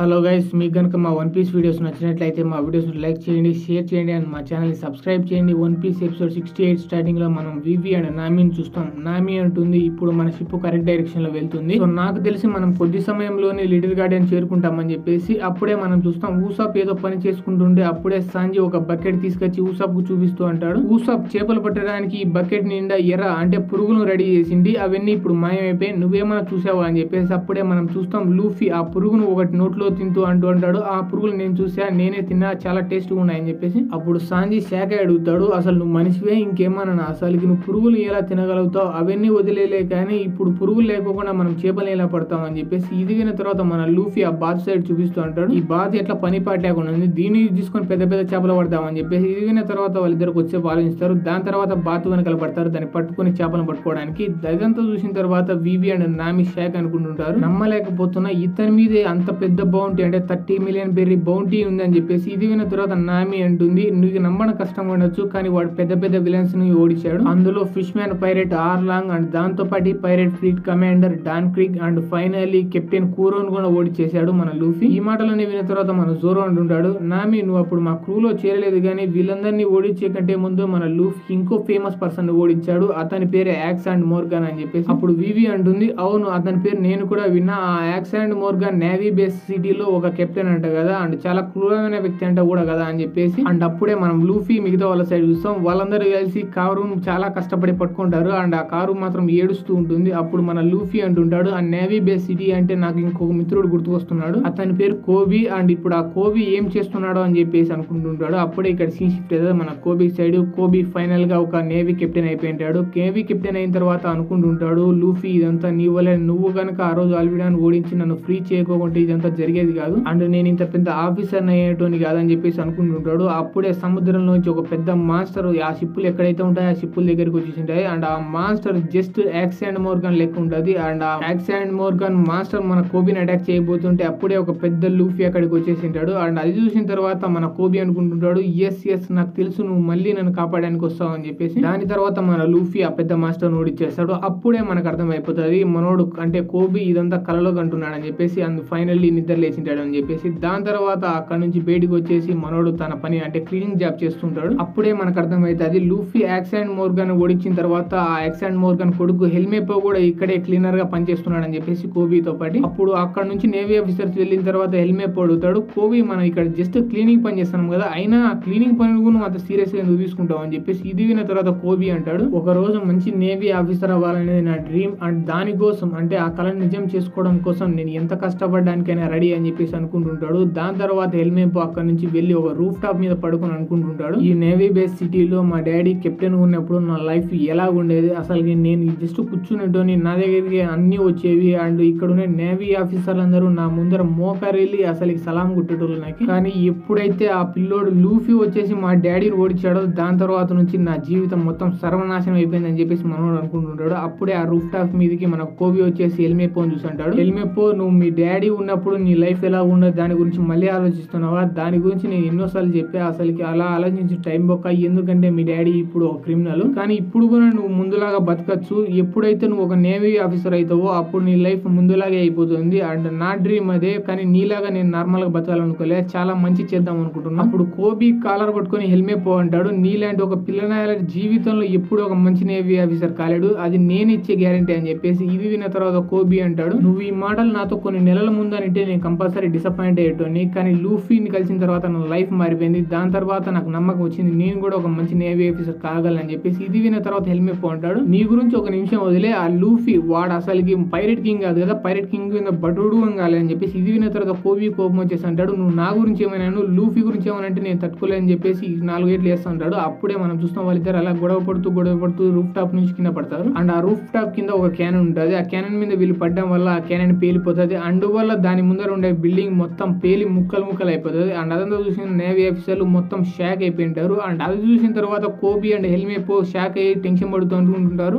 Hello guys, మీకు కనుక మా వన్ పీస్ వీడియోస్ నచ్చినట్లయితే మా వీడియోస్ని లైక్ చేయండి, షేర్ చేయండి అండ్ మా ఛానల్ని సబ్స్క్రైబ్ చేయండి. వన్ పీస్ ఎపిసోడ్ 68 స్టార్టింగ్లో మనం వివి అండ్ నామిని చూస్తాం. నామి అంటుంది ఇప్పుడు మన షిప్ కరెక్ట్ డైరెక్షన్లో వెళ్తుంది. సో నాకు తెలిసి మనం కొద్ది సమయంలోనే లిటిల్ గార్డెన్ చేరుకుంటామని చెప్పేసి అప్పుడే మనం చూస్తాం. ఊసాప్ ఏదో పని చేసుకుంటుంటే అప్పుడే సాంజీ ఒక బకెట్ తీసుకొచ్చి ఊసాప్కు చూపిస్తూ అంటాడు, ఊసాప్ చేపలు పట్టడానికి ఈ బకెట్ నిండా ఎర్ర అంటే పురుగును రెడీ చేసింది, అవన్నీ ఇప్పుడు మాయమైపోయి నువ్వేమైనా చూసావా అని చెప్పేసి అప్పుడే మనం చూస్తాం. లూఫీ ఆ పురుగును ఒకటి నోట్లో తింటూ అంటాడు, ఆ పురుగులు నేను చూసా, నేనే తిన్నా, చాలా టేస్ట్గా ఉన్నాయని చెప్పేసి. అప్పుడు సాంజీ శాఖ అడుగుతాడు, అసలు నువ్వు మనిషివే ఇంకేమన్నా, అసలుకి నువ్వు పురుగులు ఎలా తినగలుగుతావు, అవన్నీ వదిలేలే కానీ ఇప్పుడు పురుగులు లేకుండా మనం చేపలు ఎలా పడతాం అని చెప్పేసి. ఇది విన్న తర్వాత మన లూఫీ ఆ బాత్ సైడ్ చూపిస్తూ అంటాడు, ఈ బాత్ ఎట్లా పని పాట లేకుండా ఉంది, దీన్ని తీసుకొని పెద్ద పెద్ద చేపలు పడతామని చెప్పేసి. ఇది విన్న తర్వాత వాళ్ళిద్దరికి వచ్చే ఆలోచిస్తారు. దాని తర్వాత బాత్ వెనకాల పడతారు, దాన్ని పట్టుకుని చేపలను పట్టుకోవడానికి. ఇదంతా చూసిన తర్వాత వివి అండ్ నామి షాక్ అనుకుంటుంటారు, నమ్మలేకపోతున్నా ఇతని మీదే అంత పెద్ద బౌంటీ అంటే 30 మిలియన్ బెర్రీ బౌంటీ ఉందని చెప్పేసి. ఇది విన్న తర్వాత నామి అంటుంది, నీకు నమ్మడం కష్టం ఉండొచ్చు కానీ వాడు పెద్ద పెద్ద విలన్స్ ని ఓడించాడు, అందులో fish man pirate Arlong and దాంతో పాటు pirate fleet commander Don Krieg and finally captain కూరోన్ కూడా ఓడిచేశాడు మన లూఫీ. ఈ మాటలన్నీ విన్న తర్వాత మన జోరో అంటుంటాడు, నామి నువ్వు అప్పుడు మా క్రూలో చేరలేదు కానీ వీళ్ళందరినీ ఓడించే కంటే ముందు మన లూఫీ ఇంకో ఫేమస్ పర్సన్ ఓడించాడు, అతని పేరు యాక్స్ అండ్ మోర్గాన్ అని చెప్పేసి. అప్పుడు వివి అంటుంది, అవును అతని పేరు నేను కూడా విన్నా, ఆ axe and Morgan navy base సిటీలో ఒక కెప్టెన్ అంట కదా అండ్ చాలా క్రూరమైన వ్యక్తి అంట కూడా కదా అని చెప్పేసి. అండ్ అప్పుడే మనం లూఫీ మిగతా వాళ్ళ సైడ్ చూస్తాం. వాళ్ళందరూ కలిసి కారు చాలా కష్టపడి పట్టుకుంటారు అండ్ ఆ కారు మాత్రం ఏడుస్తూ ఉంటుంది. అప్పుడు మన లూఫీ అంటుంటాడు, ఆ నేవీ బేస్ సిటీ అంటే నాకు ఇంకొక మిత్రుడు గుర్తుకొస్తున్నాడు, అతని పేరు కోబీ అండ్ ఇప్పుడు ఆ కోబీ ఏం చేస్తున్నాడో అని చెప్పేసి అనుకుంటుంటాడు. అప్పుడే ఇక్కడ సీన్ షిఫ్ట్ అవుతుంది మన కోబీ సైడ్. కోబీ ఫైనల్ గా ఒక నేవీ కెప్టెన్ అయిపోయింటాడు. నేవీ కెప్టెన్ అయిన తర్వాత అనుకుంటుంటాడు, లూఫీ ఇదంతా నీ వల్లే, నువ్వు కనుక ఆ రోజు ఆల్విడాను ఓడించి నన్ను ఫ్రీ చేయకోకుంటే ఇదంతా జరిగేది కాదు అండ్ నేను ఇంత పెద్ద ఆఫీసర్ అయ్యేటోని కాదని చెప్పేసి అనుకుంటుంటాడు. అప్పుడే సముద్రంలోంచి ఒక పెద్ద మాస్టర్ ఆ షిప్పులు ఎక్కడైతే ఉంటాయో ఆ షిప్పుల దగ్గరికి వచ్చేసింటాయి అండ్ ఆ master just axe and Morgan లెక్క ఉంటది అండ్ ఆ యాక్స్ అండ్ మోర్గాన్ మాస్టర్ మన కోబీని అటాక్ చేయబోతుంటే అప్పుడే ఒక పెద్ద లూఫీ అక్కడికి వచ్చేసింటాడు అండ్ అది చూసిన తర్వాత మన కోబీ అనుకుంటుంటాడు, ఎస్ నాకు తెలుసు నువ్వు మళ్ళీ నన్ను కాపాడడానికి వస్తావు అని చెప్పేసి. దాని తర్వాత మన లూఫీ ఆ పెద్ద మాస్టర్ ఓడిచ్చేస్తాడు. అప్పుడే మనకు అర్థమైపోతుంది మనోడు అంటే కోబీ ఇదంతా కలలో కంటున్నాడు అని చెప్పేసి, అందు ఫైనల్లీ నిద్ర లేచింటాడు అని చెప్పేసి. దాని తర్వాత అక్కడ నుంచి బయటకు వచ్చేసి మనోడు తన పని అంటే క్లీనింగ్ జాబ్ చేస్తుంటాడు. అప్పుడే మనకు అర్థమవుతుంది లూఫీ యాక్స్ అండ్ మోర్గాన్ ఓడించిన తర్వాత ఆ యాక్స్ అండ్ మోర్గాన్ కొడుకు హెల్మెపో కూడా ఇక్కడే క్లీనర్ గా పనిచేస్తున్నాడు అని చెప్పేసి కోబీతో పాటు. అప్పుడు అక్కడ నుంచి నేవీ ఆఫీసర్స్ వెళ్ళిన తర్వాత హెల్మెపో అడుగుతాడు, కోబీ మనం ఇక్కడ జస్ట్ క్లీనింగ్ పని చేస్తున్నాం కదా, అయినా క్లీనింగ్ పని కూడా అంత సీరియస్ గా ఎందుకు తీసుకుంటాం అని చెప్పేసి. ఇది విన్న తర్వాత కోబీ అంటాడు, ఒక రోజు మంచి నేవీ ఆఫీసర్ అవ్వాలనేది నా డ్రీమ్ అండ్ దానికోసం అంటే ఆ కళను నిజం చేసుకోవడం కోసం నేను ఎంత కష్టపడడానికైనా రెడీ అని చెప్పేసి అనుకుంటుంటాడు. దాని తర్వాత హెల్మెపో అక్కడ నుంచి వెళ్ళి ఒక రూఫ్ టాప్ మీద పడుకొని అనుకుంటుంటాడు, ఈ నేవీ బేస్ సిటీలో మా డాడీ కెప్టెన్ ఉన్నప్పుడు నా లైఫ్ ఎలా ఉండేది, అసలు నేను జస్ట్ కూర్చునేటోని, నా దగ్గరికి అన్ని వచ్చేవి అండ్ ఇక్కడ ఉన్న నేవీ ఆఫీసర్లు అందరూ నా ముందర మోకరెళ్ళి అసలు సలాం కుట్టేటోళ్ళు నాకు. కానీ ఎప్పుడైతే ఆ పిల్లోడు లూఫీ వచ్చేసి మా డాడీని ఓడించాడో దాని తర్వాత నుంచి నా జీవితం మొత్తం సర్వనాశనం అయిపోయింది అని చెప్పేసి మనోడు అనుకుంటుంటాడు. అప్పుడే ఆ రూఫ్ టాప్ మీదకి మన కోబీ వచ్చేసి హెల్మెపో అని చూసంటాడు, హెల్మెపో నువ్వు మీ డాడీ ఉన్నప్పుడు నీ లైఫ్ ఎలా ఉండదు దాని గురించి మళ్ళీ ఆలోచిస్తున్నావా, దాని గురించి నేను ఎన్నోసార్లు చెప్పా, అసలుకి అలా ఆలోచించి టైం బొక్క, ఎందుకంటే మీ డాడీ ఇప్పుడు ఒక క్రిమినల్ కానీ ఇప్పుడు కూడా నువ్వు ముందులాగా బతకచ్చు, ఎప్పుడైతే నువ్వు ఒక నేవీ ఆఫీసర్ అవుతావో అప్పుడు నీ లైఫ్ ముందులాగే అయిపోతుంది అండ్ నా డ్రీమ్ అదే, కానీ నీలాగా నేను నార్మల్ గా బతకాలనుకోలే, చాలా మంచి చేద్దాం అనుకుంటున్నా. అప్పుడు కోబీ కాలర్ పట్టుకొని హెల్మెపో అంటాడు, నీలాంటి ఒక పిల్లనాయాల జీవితంలో ఎప్పుడు ఒక మంచి నేవీ ఆఫీసర్ కాలేడు, అది నేను ఇచ్చే గ్యారంటీ అని చెప్పేసి. ఇది విన్న తర్వాత కోబీ అంటాడు, నువ్వు ఈ మాటలు నాతో కొన్ని నెలల ముందంటే నేను కంపల్సరీ డిసప్పాయింట్ అయ్యేటోని, కానీ లూఫీని కలిసిన తర్వాత నా లైఫ్ మారిపోయింది, దాని తర్వాత నాకు నమ్మకం వచ్చింది నేను కూడా ఒక మంచి నేవీ ఆఫీసర్ కాగలని చెప్పేసి. ఇది విన్న తర్వాత హెల్మెపో అంటాడు, నీ గురించి ఒక నిమిషం వదిలే, ఆ లూఫీ వాడు అసలుకి పైరెట్ కింగ్ కాదు కదా, పైరెట్ కింగ్ కింద బటుడు కాలేదని చెప్పేసి. ఇది విన్న తర్వాత కోబీ కోపం వచ్చేసి అంటాడు, నువ్వు నా గురించి ఏమైనా లూఫీ గురించి ఏమనంటే నేను తట్టుకోలేని చెప్పేసి 4 ఏట్లు వేస్తా ఉంటాడు. అప్పుడే మనం చూస్తాం వాళ్ళిద్దరు అలా గొడవ పడుతూ రూఫ్ టాప్ నుంచి కింద పడతారు అండ్ ఆ రూఫ్ టాప్ కింద ఒక క్యానన్ ఉంటుంది, ఆ క్యానన్ మీద వీళ్ళు పడడం వల్ల ఆ క్యానన్ పేలిపోతుంది అండ్ వల్ల దాని ముందర ఉండే బిల్డింగ్ మొత్తం పేలి ముక్కలు అయిపోతుంది అండ్ అదంతా చూసిన నేవీ ఆఫీసర్లు మొత్తం షాక్ అయిపోయింటారు అండ్ అది చూసిన తర్వాత కోబీ అండ్ హెల్మెపో షాక్ అయ్యి టెన్షన్ పడుతూ ఉంటుంటారు,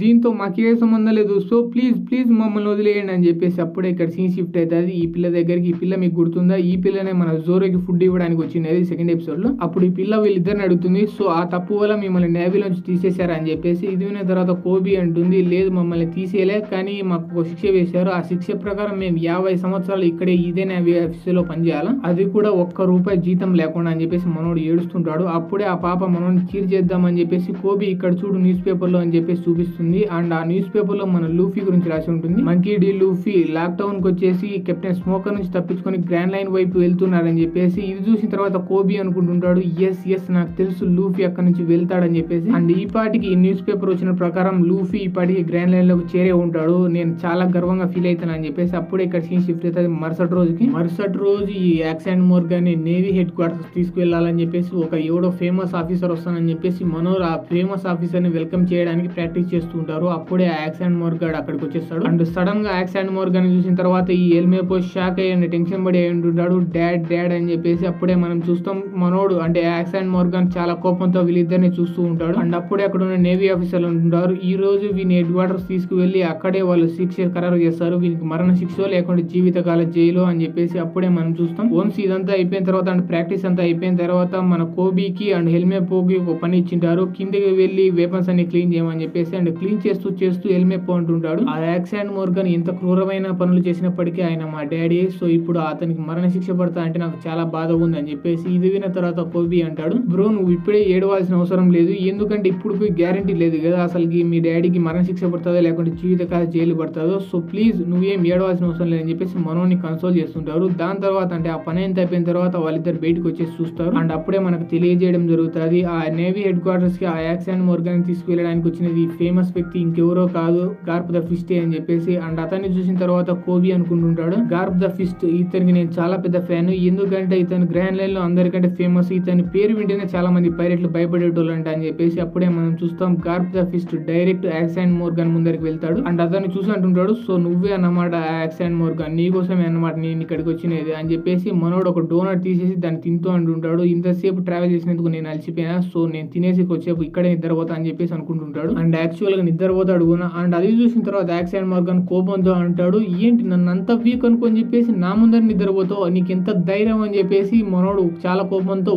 దీంతో మాకే సంబంధం లేదు, సో ప్లీజ్ మమ్మల్ని వదిలేయండి అని చెప్పేసి. అప్పుడే ఇక్కడ సీన్ షిఫ్ట్ అవుతుంది ఈ పిల్ల దగ్గరికి. ఈ పిల్ల మీకు గుర్తుందా, ఈ పిల్లనే మన జోరోకి ఫుడ్ ఇవ్వడానికి వచ్చింది సెకండ్ ఎపిసోడ్ లో. అప్పుడు ఈ పిల్ల వీళ్ళిద్దరిని అడుగుతుంది, సో ఆ తప్పు వల్ల మిమ్మల్ని నేవీలోంచి తీసేశారా అని చెప్పేసి. ఇది విన్న తర్వాత కోబీ అంటుంది, లేదు మమ్మల్ని తీసేయలే కానీ మాకు ఒక శిక్ష వేశారు, ఆ శిక్ష ప్రకారం మేము 50 సంవత్సరాలు ఇక్కడే ఇదే నేవీ ఆఫీసులో పనిచేయాలా, అది కూడా ₹1 జీతం లేకుండా అని చెప్పేసి మనోడు ఏడుస్తుంటాడు. అప్పుడే ఆ పాప మనోడిని చీర్ చేద్దామని చెప్పేసి కోబీ ఇక్కడ చూడు న్యూస్ పేపర్ లో అని చెప్పేసి చూపిస్తుంది. అండ్ ఆ న్యూస్ పేపర్ లో మన లూఫీ గురించి రాసి ఉంటుంది. Monkey D Luffy Loguetown కి వచ్చేసి కెప్టెన్ స్మోకర్ నుంచి తప్పించుకొని గ్రాండ్ లైన్ వైపు వెళ్తున్నారని చెప్పేసి ఇది చూసిన తర్వాత కోబీ అనుకుంటుంటాడు, ఎస్ నాకు తెలుసు లూఫీ అక్కడ నుంచి వెళ్తాడని చెప్పేసి. అండ్ ఈ పాటికి ఈ న్యూస్ పేపర్ వచ్చిన ప్రకారం లూఫీ ఈ పాటికి గ్రాండ్ లైన్ లోకి చేరే ఉంటాడు. నేను చాలా గర్వంగా ఫీల్ అవుతాను అని చెప్పేసి అప్పుడే ఇక్కడ సీన్ షిఫ్ట్ అవుతుంది మరుసటి రోజు ఈ యాక్సెంట్ మోర్గాన్ ని నేవీ హెడ్ క్వార్టర్స్ తీసుకువెళ్లాలని చెప్పేసి ఒక ఎవడో ఫేమస్ ఆఫీసర్ వస్తానని చెప్పేసి మనోర్ ఆ ఫేమస్ ఆఫీసర్ ని వెల్కమ్ చేయడానికి ప్రాక్టీస్ చేస్తూ ఉంటారు. అప్పుడే యాక్సెంట్ మోర్గాన్ అక్కడికి వచ్చేస్తాడు. అండ్ సడన్ గా యాక్సెంట్ మోర్గాన్ చూసిన తర్వాత ఈ ఎల్మేపో షాక్ అయ్యి టెన్షన్ పడి ఉంటుంటాడు, డాడ్ అని చెప్పేసి. అప్పుడే మనం చూస్తాం మనోడు అంటే యాక్సెంట్ మోర్గాన్ చాలా కోపంతో వీళ్ళిద్దరిని చూస్తూ ఉంటాడు. అండ్ అప్పుడే అక్కడ ఉన్న నేవీ ఆఫీసర్లు అంటుంటారు, ఈ రోజు వీని హెడ్ క్వార్టర్స్ తీసుకువెళ్లి అక్కడే వాళ్ళు శిక్ష ఖరారు చేస్తారు, వీనికి మరణ శిక్ష లేకుంటే జీవితకాల జైలు అని చెప్పేసి. అప్పుడే మనం చూస్తాం వన్స్ ఇదంతా అయిపోయిన తర్వాత అండ్ ప్రాక్టీస్ అంతా అయిపోయిన తర్వాత మన కోబీకి అండ్ హెల్మేపోకి ఒక పని ఇచ్చింటారు, కిందకి వెళ్లి వెపన్స్ అన్ని క్లీన్ చేయమని చెప్పేసి. అండ్ క్లీన్ చేస్తూ హెల్మేపో అంటుంటాడు, ఆ యాక్సెంట్ మోర్గాన్ ఎంత క్రూరమైన పనులు చేసినప్పటికీ ఆయన మా డాడీ, సో ఇప్పుడు అతనికి మరణ శిక్ష పడతా అంటే నాకు చాలా బాధ ఉంది అని చెప్పేసి. ఇది విన్న తర్వాత కోబీ అంటాడు, బ్రో నువ్వు ఇప్పుడే ఏడవాల్సిన అవసరం లేదు, ఎందుకంటే ఇప్పుడు గ్యారంటీ లేదు కదా అసలుకి మీ డాడీకి మరణ శిక్ష పడుతుందో లేకుంటే జీవితకాల జైలు పడుతుందో, సో ప్లీజ్ నువ్వేం ఏడవాల్సిన అవసరం లేదని చెప్పేసి మనోని కన్సోల్ చేస్తుంటారు. దాని తర్వాత అంటే ఆ పని ఎంత అయిపోయిన తర్వాత వాళ్ళిద్దరు బయటకు వచ్చేసి చూస్తారు. అండ్ అప్పుడే మనకు తెలియజేయడం జరుగుతుంది, ఆ నేవీ హెడ్ క్వార్టర్స్ కి ఆ యాక్సెంట్ మోర్గాన్ తీసుకువెళ్ళడానికి వచ్చినది ఫేమస్ వ్యక్తి ఇంకెవరో కాదు, గార్ప్ ద ఫిస్ట్ అని చెప్పేసి. అండ్ అతన్ని చూసిన తర్వాత కోబీ అనుకుంటుంటాడు, గార్ప్ ద ఫిస్ట్ ఇతనికి నేను చాలా పెద్ద ఫ్యాన్, ఎందుకంటే ఇతను గ్రాండ్ లైన్ లో అందరికంటే ఫేమస్, ఇతని పేరు వింటేనే చాలా మంది పైరెట్లు భయపడేటోళ్ళు అంట అని చెప్పేసి. అప్పుడే మనం చూస్తాం Garp the fist direct accent Morgan ముందరికి వెళ్తాడు. అండ్ అతన్ని చూసి అంటుంటాడు, సో నువ్వే అన్నమాట యాక్సెంట్ మోర్గాన్, నీకోసమే అన్నమాట నేను ఇక్కడికి వచ్చినది అని చెప్పేసి. మనోడు ఒక డోనట్ తీసేసి దాన్ని తింటూ అంటుంటాడు, ఇంతసేపు ట్రావెల్ చేసినందుకు నేను అలసిపోయినా, సో నేను తినేసి వచ్చేపు ఇక్కడే నిద్రపోతా అని చెప్పేసి అనుకుంటుంటాడు. అండ్ యాక్చువల్ గా నిద్రపోతాడు కూడా. అండ్ అది చూసిన తర్వాత యాక్సెంట్ మోర్గాన్ కోపంతో అంటాడు, ఏంటి నన్ను అంత వీక్ అనుకొని చెప్పేసి నా ముందర నిద్రపోతావు, నీకు ఎంత ధైర్యం అని చెప్పేసి. మనోడు చాలా కోపంతో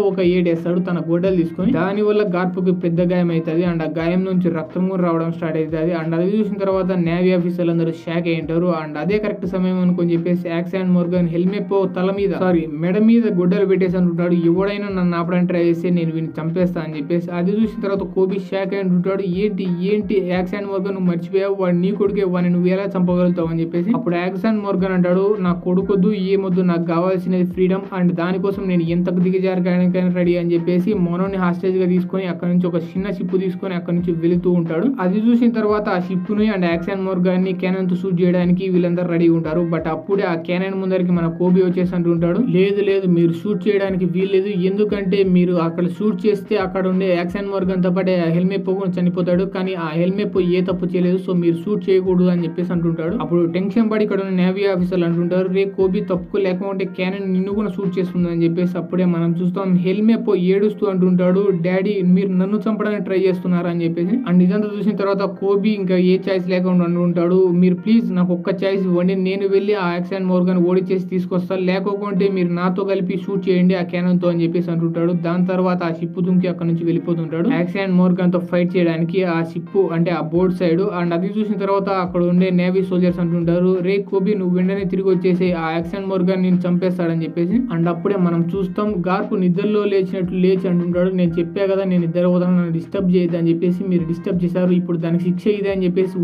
ఒక ఏడేస్తాడు తన గొడ్డలు తీసుకొని, దాని వల్ల గార్పుకి పెద్ద గాయం అవుతుంది. అండ్ ఆ గాయం నుంచి రక్తం కూడా రావడం స్టార్ట్ అవుతుంది. అండ్ అది చూసిన తర్వాత నేవీ ఆఫీసర్లు అందరూ షాక్ అయి ఉంటారు. అండ్ అదే కరెక్ట్ సమయం అనుకొని చెప్పేసి యాక్సెంట్ మోర్గాన్ హెల్మెపో మెడ మీద గొడ్డలు పెట్టేసి అంటుంటాడు, ఎవడైనా నన్ను ఆపడానికి ట్రై చేస్తే నేను వీడిని చంపేస్తా అని చెప్పేసి. అది చూసిన తర్వాత కోబీ షాక్ అయి ఉంటుంటాడు, ఏంటి యాక్సెంట్ మోర్గాన్ నువ్వు మర్చిపోయావు, వాడు నీ కొడుకే, వాడిని నువ్వు ఎలా చంపగలుగుతావు అని చెప్పేసి. అప్పుడు యాక్సెంట్ మోర్గాన్ అంటాడు, నా కొడుకొద్దు ఏమొద్దు, నాకు కావాల్సినది ఫ్రీడమ్, అండ్ దానికోసం నేను ఎంతకు దిగజారడానికైనా రెడీ అని చెప్పేసి మనోని హాస్టేజ్ గా తీసుకొని అక్కడ నుంచి ఒక చిన్న షిప్ తీసుకొని అక్కడ నుంచి వెళుతూ ఉంటాడు. అది చూసిన తర్వాత ఆ షిప్ ని అండ్ యాక్సెంట్ మోర్గాన్ ని క్యానన్ తో షూట్ చేయడానికి వీళ్ళందరూ రెడీ ఉంటారు. బట్ అప్పుడే ఆ క్యానన్ ముందరికి మన కోబీ వచ్చేసి అంటుంటాడు, లేదు మీరు షూట్ చేయడానికి వీల్లేదు, ఎందుకంటే మీరు అక్కడ షూట్ చేస్తే అక్కడ ఉండే యాక్సెంట్ మోర్గాన్ తో పాటే హెల్మెపో చనిపోతాడు, కానీ ఆ హెల్మెపో ఏ తప్పు చేయలేదు, సో మీరు షూట్ చేయకూడదు అని చెప్పేసి అంటుంటాడు. అప్పుడు టెన్షన్ పడి ఇక్కడ ఉన్న నేవీ ఆఫీసర్లు అంటుంటారు, రే కోబీ తప్పుకో, లేకుంటే క్యానన్ నిన్ను కూడా షూట్ చేస్తుంది అని చెప్పేసి. అప్పుడే మనం చూస్తాం హెల్మెపో ఏడుస్తూ అంటుంటాడు, డాడీ మీరు నన్ను చంపడానికి ట్రై చేస్తున్నారు అని చెప్పేసి. అండ్ ఇదంతా చూసిన తర్వాత కోబీ ఇంకా ఏ చాయిస్ లేకుండా అంటుంటాడు, మీరు ప్లీజ్ నాకు ఒక్క చాయిస్ ఇవ్వండి, నేను వెళ్ళి ఆ యాక్సెంట్ మోర్గాన్ ఓడిచేసి తీసుకొస్తాను, లేకపోతే మీరు నాతో కలిపి షూట్ చేయండి ఆ క్యానన్ తో అని చెప్పేసి అంటుంటాడు. దాని తర్వాత ఆ షిప్ దుంకి అక్కడ నుంచి వెళ్ళిపోతుంటాడు యాక్సెంట్ మోర్గాన్ తో ఫైట్ చేయడానికి ఆ షిప్ అంటే ఆ బోర్డ్ సైడ్. అండ్ అది చూసిన తర్వాత అక్కడ ఉండే నేవీ సోల్జర్స్ అంటుంటారు, రే కోబీ నువ్వు వెంటనే తిరిగి వచ్చేసి ఆ యాక్సెంట్ మోర్గాన్ నేను చంపేస్తాడని చెప్పేసి. అండ్ అప్పుడే మనం చూస్తాం గార్ప్ నిద్రలో లేచినట్లు లేచి అంటుంటాడు, నేను చెప్పా కదా నేను నిద్రపోతాను, నన్ను డిస్టర్బ్ చేయద్దు అని చెప్పేసి, మీరు డిస్టర్బ్ చేశారు, ఇప్పుడు దానికి శిక్ష ఇదే అని చెప్పేసి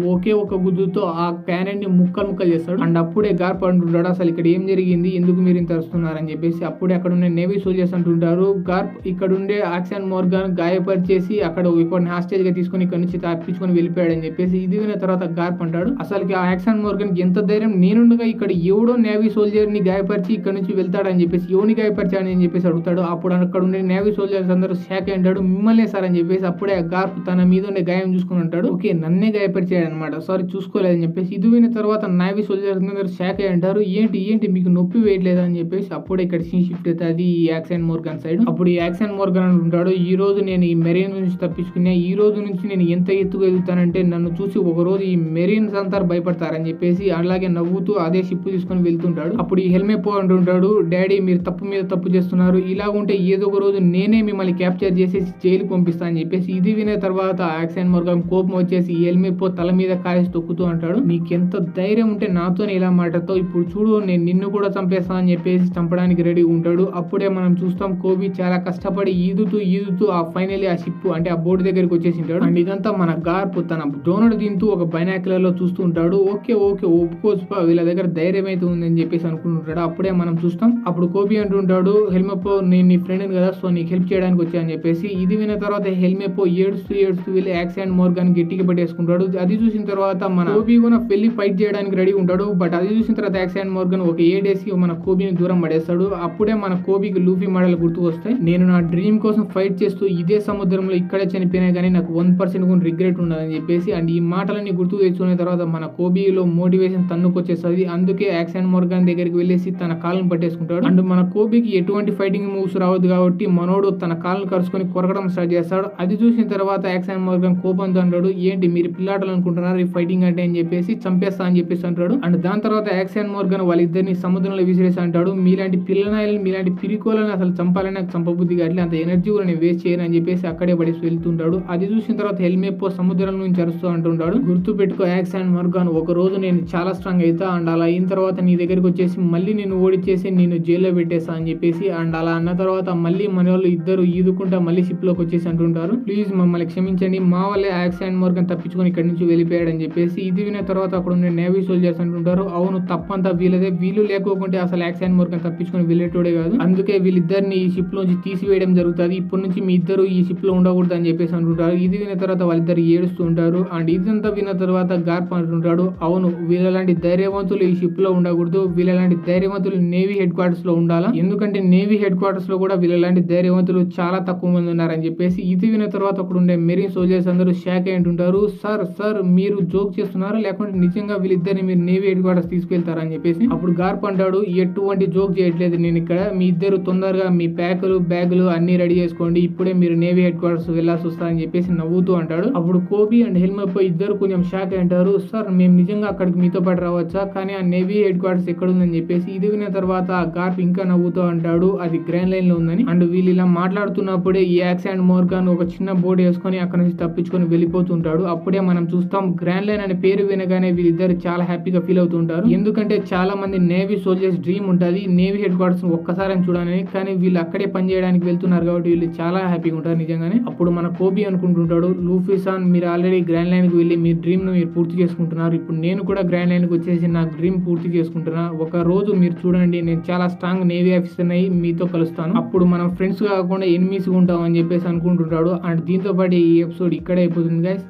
ఒక గుద్దుతో ఆ క్యానన్ ని ముక్కలు చేస్తాడు. అండ్ అప్పుడే గార్ప్ అంటుంటాడు, అసలు ఇక్కడ ఏం జరిగింది, ఎందుకు మీరు ఇంత అరుస్తున్నారని చెప్పేసి. అప్పుడే అక్కడ ఉన్న నేవీ సోల్జర్స్ అంటుంటారు, గార్ప్ ఇక్కడ ఉండే యాక్సెంట్ మోర్గాన్ గాయపరిచేసి అక్కడ ఒకరిని హాస్టేజ్ గా తీసుకొని ఇక్కడ నుంచి తప్పించుకొని వెళ్ళిపోయాడని చెప్పేసి. ఇది విన్న తర్వాత గార్ప్ అంటాడు, అసలుకి ఆ యాక్సెంట్ మోర్గాన్ ఎంత ధైర్యం, నేనుండగా ఇక్కడ ఎవడో నేవీ సోల్జర్ ని గాయపరిచి ఇక్కడ నుంచి వెళ్తాడని చెప్పేసి, ఎవరిని గాయపరిచాడని చెప్పేసి అడుగుతాడు. అప్పుడు అక్కడ ఉండే నేవీ సోల్జర్స్ అందరూ షాక్ అయి ఉంటాడు, మిమ్మల్ని సార్ అని చెప్పేసి. అప్పుడే గార్ప్ తన మీద ఉండే గాయం చూసుకుని ఉంటాడు, ఓకే నన్నే గాయపరిచాడు అనమాట, సారీ చూసుకోలేదని చెప్పేసి. ఇది విన్న తర్వాత నేవీ సోల్జర్స్ అందరూ షాక్ అయి అంటారు, ఏంటి మీకు నొప్పి వేయట్లేదా అని చెప్పేసి. అప్పుడే ఇక్కడ సీన్ షిఫ్ట్ అవుతుంది ఈ యాక్సెంట్ మోర్గాన్ సైడ్. అప్పుడు ఈ యాక్సెంట్ మోర్గాన్ అంటుంటాడు, ఈ రోజు నేను ఈ మెరీన్ నుంచి తప్పించుకున్నా, ఈ రోజు నుంచి నేను ఎంత ఎత్తుగా ఎదుగుతానంటే నన్ను చూసి ఒక రోజు ఈ మెరీన్స్ అంతా భయపడతారని చెప్పేసి. అలాగే నవ్వుతూ అదే షిప్ తీసుకొని వెళ్తుంటాడు. అప్పుడు ఈ హెల్మెపో అంటుంటాడు, డాడీ మీరు తప్పు మీద తప్పు చేస్తున్నారు, ఇలా ఉంటే ఏదో ఒక రోజు నేనే మిమ్మల్ని క్యాప్చర్ చేసేసి జైలుకి పంపిస్తా అని చెప్పేసి. ఇది వినే తర్వాత యాక్సెంట్ మోర్గాన్ కోపం వచ్చేసి హెల్మెపో తల మీద కాలేసి తొక్కుతూ అంటాడు, నీకెంత ధైర్యం ఉంటే నాతోనే ఇలా మాట్లాడతావు, ఇప్పుడు చూడు నేను నిన్ను కూడా చంపేస్తా అని చెప్పేసి చంపడానికి రెడీ ఉంటాడు. అప్పుడే మనం చూస్తాం కోబీ చాలా కష్టపడి ఈదుతూ ఆ ఫైనల్లీ ఆ షిప్ అంటే ఆ బోర్డు దగ్గరికి వచ్చేసింటాడు. అండ్ ఇదంతా మన గార్ప్ తన డ్రోన్ తింటూ ఒక బైనాక్యులర్ లో చూస్తూ ఉంటాడు. ఓకే ఒప్పుకోవచ్చు వీళ్ళ దగ్గర ధైర్యం అయితే ఉందని చెప్పేసి అనుకుంటుంటాడు. అప్పుడే మనం చూస్తాం అప్పుడు కోబీ అంటుంటాడు హెల్మెపో నేను నీ ఫ్రెండ్ కదా సో నీకు హెల్ప్ చేయడానికి వచ్చా అని చెప్పేసి. ఇది విన్న తర్వాత హెల్మెపో ఏడుస్తూ వెళ్ళి యాక్సాండ్ మోర్గాన్ గట్టిగా పట్టేసుకుంటాడు. అది చూసిన తర్వాత మన కోబీ కూడా వెళ్ళి ఫైట్ చేయడానికి రెడీ ఉంటాడు. బట్ అది చూసిన తర్వాత యాక్సాండ్ మోర్గాన్ ఒక ఏడేసి మన కోబీని దూరం పడేస్తాడు. అప్పుడే మన కోబీకి లూఫీ మోడల్ గుర్తు వస్తాయి. నేను నా డ్రీమ్ కోసం ఫైట్ చేస్తూ ఇదే సముద్రంలో ఇక్కడే చనిపోయినా కానీ నాకు 1% కూడా రిగ్రెట్ ఉండదని చెప్పేసి. అండ్ ఈ మాటలన్నీ గుర్తు తెచ్చుకున్న తర్వాత మన కోబీలో మోటివేషన్ తన్నుకొచ్చేస్తుంది. అందుకే యాక్సాండ్ మోర్గాన్ దగ్గరికి వెళ్ళేసి తన కాళ్ళను పట్టేసుకుంటాడు. అండ్ మన కోబీకి ఎటువంటి ఫైటింగ్ మూవ్స్ రావద్దు కాబట్టి మనోడు తన కాళ్ళను కరుచుకొని కొరకడం స్టార్ట్ చేస్తాడు. అది చూసిన తర్వాత యాక్సాండ్ మోర్గాన్ కోపంతో అంటాడు ఏంటి మీరు పిల్లాటలు అనుకుంటున్నారు ఈ ఫైటింగ్ అంటే అని చెప్పేసి చంపేస్తా అని చెప్పేసి అంటాడు. అండ్ దాని తర్వాత యాక్సాండ్ మోర్గాన్ వాళ్ళిద్దరిని సముద్రంలో విసిరేసి అంటాడు మీలాంటి పిల్లనాయలు మీలాంటి పిరికోలను అసలు చంపాలని నాకు చంపబుద్ధి కావట్లే అంత ఎనర్జీ కూడా నేను వేస్ట్ చేయను అని చెప్పేసి అక్కడే పడేసి వెళ్తుంటాడు. అది చూసిన తర్వాత హెల్మెపో సముద్రం నుంచి అరుస్తూ అంటుంటాడు గుర్తు పెట్టుకో యాక్సాండ్ మోర్గాన్ ఒక రోజు నేను చాలా స్ట్రాంగ్ అవుతా అండ్ అలా అయిన తర్వాత నీ దగ్గరికి వచ్చేసి మళ్ళీ నేను ఓడిచేసి నేను జైల్లో పెట్టేస్తా అని చెప్పేసి. అండ్ అలా అన్న తర్వాత మళ్ళీ మన వాళ్ళు ఇద్దరు ఈదుకుంటా మళ్ళీ షిప్ లోకి వచ్చేసి అంటుంటారు ప్లీజ్ మమ్మల్ని క్షమించండి మా వల్లే యాక్సాండ్ మోర్గాన్ తప్పించుకొని ఇక్కడి నుంచి వెళ్ళిపోయాడు అని చెప్పేసి. ఇది విన్న తర్వాత అక్కడ ఉన్న నేవీ సోల్జర్స్ అంటుంటారు అవును తప్పంతా వీళ్ళదే వీళ్ళు లేకోకుంటే అసలు యాక్సాండ్ మోర్గాన్ తప్పించుకొని వెళ్ళేటోడే కాదు అందుకే వీళ్ళిద్దరిని ఈ షిప్ లోంచి తీసివేయడం జరుగుతుంది ఇప్పటి నుంచి మీ ఇద్దరు ఈ షిప్ లో ఉండకూడదు అని చెప్పేసి అంటుంటారు. ఇది విన్న తర్వాత వాళ్ళిద్దరు ఏడుస్తూ ఉంటారు. అండ్ ఇదంతా విన్న తర్వాత గార్ప్ అంటుంటాడు అవును వీళ్ళలాంటి ధైర్యవంతులు ఈ షిప్ లో ఉండకూడదు వీళ్ళలాంటి ధైర్యవంతులు నేవీ హెడ్ క్వార్టర్స్ లో ఉండాలా ఎందుకంటే నేవీ హెడ్ క్వార్టర్స్ లో కూడా వీళ్ళలాంటి ధైర్యవంతులు చాలా తక్కువ మంది ఉన్నారని చెప్పేసి. ఇది విన్న తర్వాత అక్కడ ఉండే మెరీన్ సోల్జర్స్ అందరూ షాక్ అయి ఉంటుంటారు సార్ మీరు జోక్ చేస్తున్నారా లేకుంటే నిజంగా వీళ్ళిద్దరిని మీరు నేవీ హెడ్ క్వార్టర్స్ తీసుకెళ్తారని చెప్పేసి. అప్పుడు గార్ప్ అంటాడు ఎటువంటి జోక్ చేయట్లేదు నేను ఇక్కడ మీ ఇద్దరు తొందరగా మీ ప్యాకులు బ్యాగులు అన్ని రెడీ చేసుకోండి ఇప్పుడే మీరు నేవీ హెడ్ క్వార్టర్స్ వెళ్ళాల్సి వస్తారని చెప్పేసి నవ్వుతూ అంటాడు. అప్పుడు కోబీ అండ్ హెల్మెపో ఇద్దరు కొంచెం షాక్ అయి అంటారు సార్ మేము నిజంగా అక్కడికి మీతో పాటు రావచ్చా కానీ ఆ నేవీ హెడ్ క్వార్టర్స్ ఎక్కడ ఉందని చెప్పేసి. ఇది విన్న తర్వాత గార్ప్ ఇంకా నవ్వుతూ అంటాడు అది గ్రాండ్ లైన్ లో ఉందని. అండ్ వీళ్ళు ఇలా మాట్లాడుతున్నప్పుడే ఈ యాక్సాండ్ మోర్గాన్ ఒక చిన్న బోర్డు వేసుకొని అక్కడ నుంచి తప్పించుకొని వెళ్ళిపోతుంటాడు. అప్పుడే మనం చూస్తాం గ్రాండ్ లైన్ అనే పేరు వినగానే వీళ్ళిద్దరు చాలా హ్యాపీగా ఫీల్ అవుతుంటారు ఎందుకంటే చాలా మంది నేవీ సోల్జర్స్ డ్రీమ్ ఉంటుంది నేవీ హెడ్ క్వార్టర్స్ ఒక్కసారి చూడాలని కానీ వీళ్ళు అక్కడే పని చేయడానికి వెళ్తున్నారు కాబట్టి వీళ్ళు చాలా హ్యాపీగా ఉంటారు నిజంగానే. అప్పుడు మన కోబీ అనుకుంటుంటాడు లూఫీ సాన్ మీరు ఆల్రెడీ గ్రాండ్ లైన్ కి వెళ్ళి మీ డ్రీమ్ ను మీరు పూర్తి చేసుకుంటున్నారు ఇప్పుడు నేను కూడా గ్రాండ్ లైన్ కి వచ్చేసి నా డ్రీమ్ పూర్తి చేసుకుంటున్నా ఒక రోజు మీరు చూడండి నేను చాలా స్ట్రాంగ్ నేవీ ఆఫీసర్ అయ్యి మీతో కలుస్తాను అప్పుడు మనం ఫ్రెండ్స్ కాకుండా ఎనిమీస్ ఉంటాం అని చెప్పేసి అనుకుంటుంటాడు. అండ్ దీంతో పాటు ఈ ఎపిసోడ్ ఇక్కడే అయిపోతుంది గైస్.